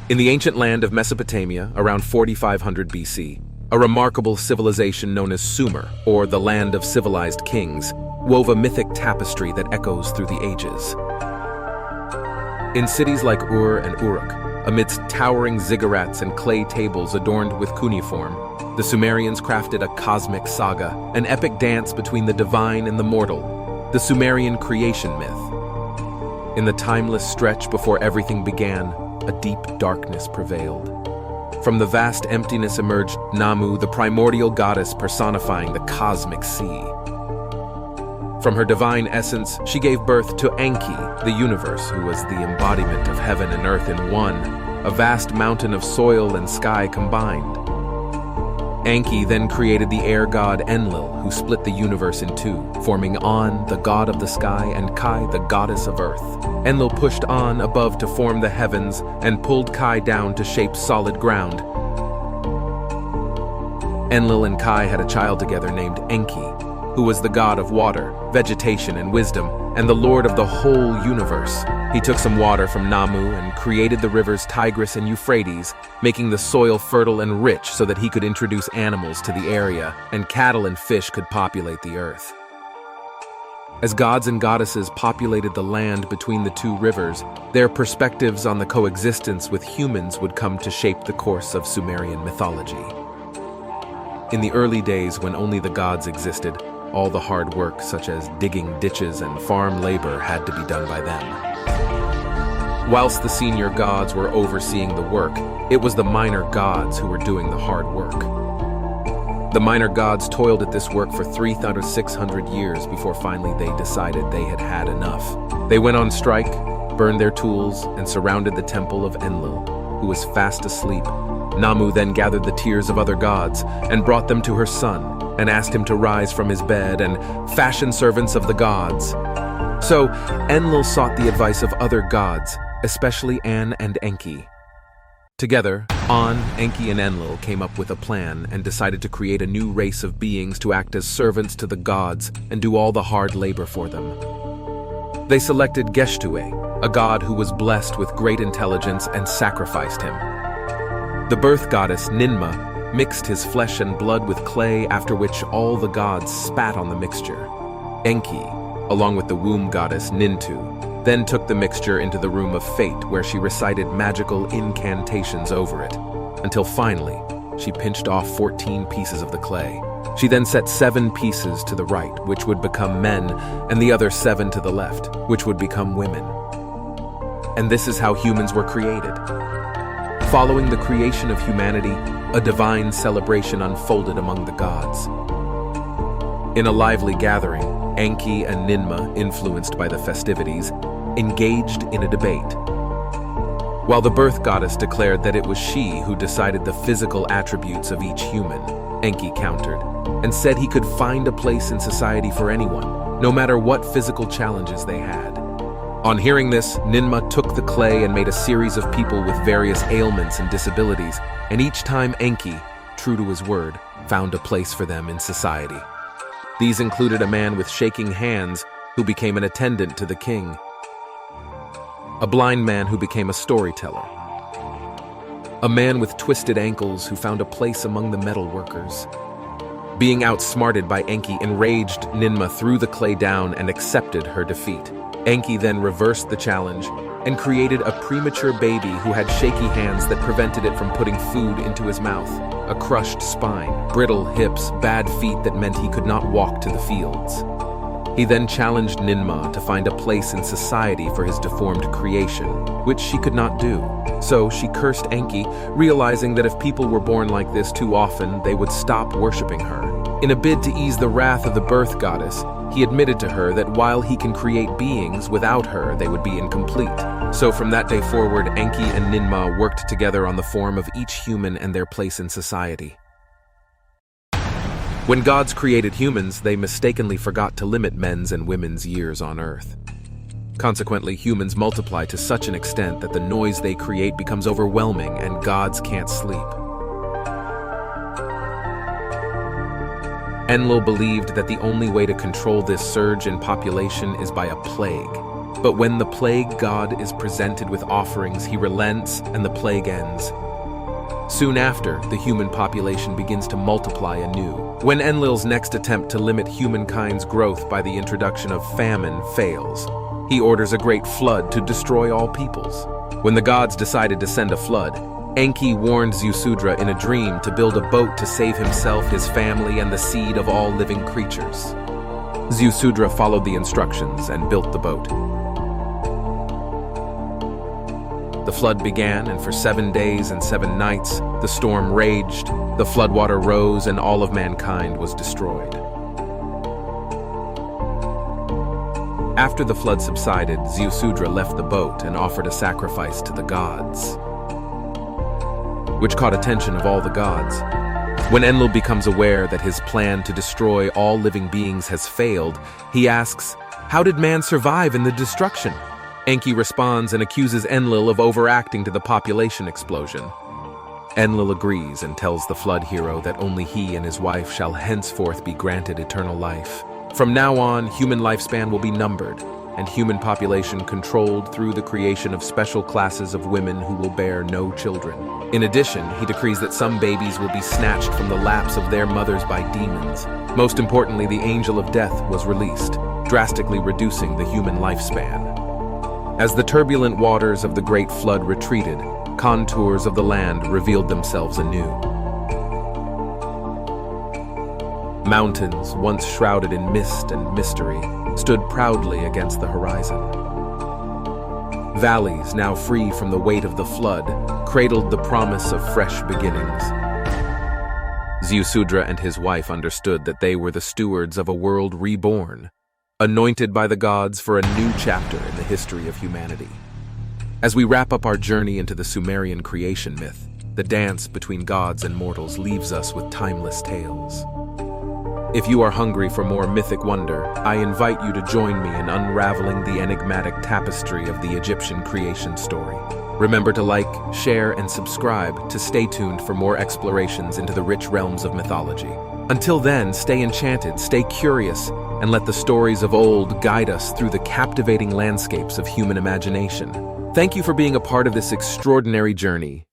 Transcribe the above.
In the ancient land of Mesopotamia, around 4500 BC, a remarkable civilization known as Sumer, or the land of civilized kings, wove a mythic tapestry that echoes through the ages. In cities like Ur and Uruk, amidst towering ziggurats and clay tables adorned with cuneiform, the Sumerians crafted a cosmic saga, an epic dance between the divine and the mortal, the Sumerian Creation Myth. In the timeless stretch before everything began, a deep darkness prevailed. From the vast emptiness emerged Namu, the primordial goddess personifying the cosmic sea. From her divine essence, she gave birth to Enki, the universe, who was the embodiment of heaven and earth in one, a vast mountain of soil and sky combined. Enki then created the air god Enlil, who split the universe in two, forming On, the god of the sky, and Kai, the goddess of earth. Enlil pushed On above to form the heavens and pulled Kai down to shape solid ground. Enlil and Kai had a child together named Enki, who was the god of water, vegetation, and wisdom, and the lord of the whole universe. He took some water from Namu and created the rivers Tigris and Euphrates, making the soil fertile and rich so that he could introduce animals to the area, and cattle and fish could populate the earth. As gods and goddesses populated the land between the two rivers, their perspectives on the coexistence with humans would come to shape the course of Sumerian mythology. In the early days, when only the gods existed, all the hard work, such as digging ditches and farm labor, had to be done by them. Whilst the senior gods were overseeing the work, it was the minor gods who were doing the hard work. The minor gods toiled at this work for 3,600 years before finally they decided they had had enough. They went on strike, burned their tools, and surrounded the temple of Enlil, who was fast asleep. Namu then gathered the tears of other gods and brought them to her son, and asked him to rise from his bed and fashion servants of the gods. So Enlil sought the advice of other gods, especially An and Enki. Together, An, Enki, and Enlil came up with a plan and decided to create a new race of beings to act as servants to the gods and do all the hard labor for them. They selected Geshtue, a god who was blessed with great intelligence, and sacrificed him. The birth goddess Ninmah mixed his flesh and blood with clay, after which all the gods spat on the mixture. Enki, along with the womb goddess Nintu, then took the mixture into the room of fate, where she recited magical incantations over it, until finally she pinched off 14 pieces of the clay. She then set 7 pieces to the right, which would become men, and the other 7 to the left, which would become women. And this is how humans were created. Following the creation of humanity, a divine celebration unfolded among the gods. In a lively gathering, Enki and Ninmah, influenced by the festivities, engaged in a debate. While the birth goddess declared that it was she who decided the physical attributes of each human, Enki countered, and said he could find a place in society for anyone, no matter what physical challenges they had. On hearing this, Ninmah took the clay and made a series of people with various ailments and disabilities, and each time Enki, true to his word, found a place for them in society. These included a man with shaking hands who became an attendant to the king, a blind man who became a storyteller, a man with twisted ankles who found a place among the metal workers. Being outsmarted by Enki enraged, Ninmah threw the clay down and accepted her defeat. Enki then reversed the challenge and created a premature baby who had shaky hands that prevented it from putting food into his mouth, a crushed spine, brittle hips, bad feet that meant he could not walk to the fields. He then challenged Ninmah to find a place in society for his deformed creation, which she could not do. So she cursed Enki, realizing that if people were born like this too often, they would stop worshipping her. In a bid to ease the wrath of the birth goddess, he admitted to her that while he can create beings, without her they would be incomplete. So from that day forward, Enki and Ninmah worked together on the form of each human and their place in society. When gods created humans, they mistakenly forgot to limit men's and women's years on Earth. Consequently, humans multiply to such an extent that the noise they create becomes overwhelming and gods can't sleep. Enlil believed that the only way to control this surge in population is by a plague. But when the plague god is presented with offerings, he relents and the plague ends. Soon after, the human population begins to multiply anew. When Enlil's next attempt to limit humankind's growth by the introduction of famine fails, he orders a great flood to destroy all peoples. When the gods decided to send a flood, Enki warned Ziusudra in a dream to build a boat to save himself, his family, and the seed of all living creatures. Ziusudra followed the instructions and built the boat. The flood began, and for 7 days and 7 nights, the storm raged, the floodwater rose, and all of mankind was destroyed. After the flood subsided, Ziusudra left the boat and offered a sacrifice to the gods, which caught attention of all the gods. When Enlil becomes aware that his plan to destroy all living beings has failed, he asks, "How did man survive in the destruction?" Enki responds and accuses Enlil of overacting to the population explosion. Enlil agrees and tells the flood hero that only he and his wife shall henceforth be granted eternal life. From now on, human lifespan will be numbered, and human population controlled through the creation of special classes of women who will bear no children. In addition, he decrees that some babies will be snatched from the laps of their mothers by demons. Most importantly, the angel of death was released, drastically reducing the human lifespan. As the turbulent waters of the Great Flood retreated, contours of the land revealed themselves anew. Mountains, once shrouded in mist and mystery, stood proudly against the horizon. Valleys, now free from the weight of the flood, cradled the promise of fresh beginnings. Ziusudra and his wife understood that they were the stewards of a world reborn, anointed by the gods for a new chapter in the history of humanity. As we wrap up our journey into the Sumerian creation myth, the dance between gods and mortals leaves us with timeless tales. If you are hungry for more mythic wonder, I invite you to join me in unraveling the enigmatic tapestry of the Egyptian creation story. Remember to like, share, and subscribe to stay tuned for more explorations into the rich realms of mythology. Until then, stay enchanted, stay curious, and let the stories of old guide us through the captivating landscapes of human imagination. Thank you for being a part of this extraordinary journey.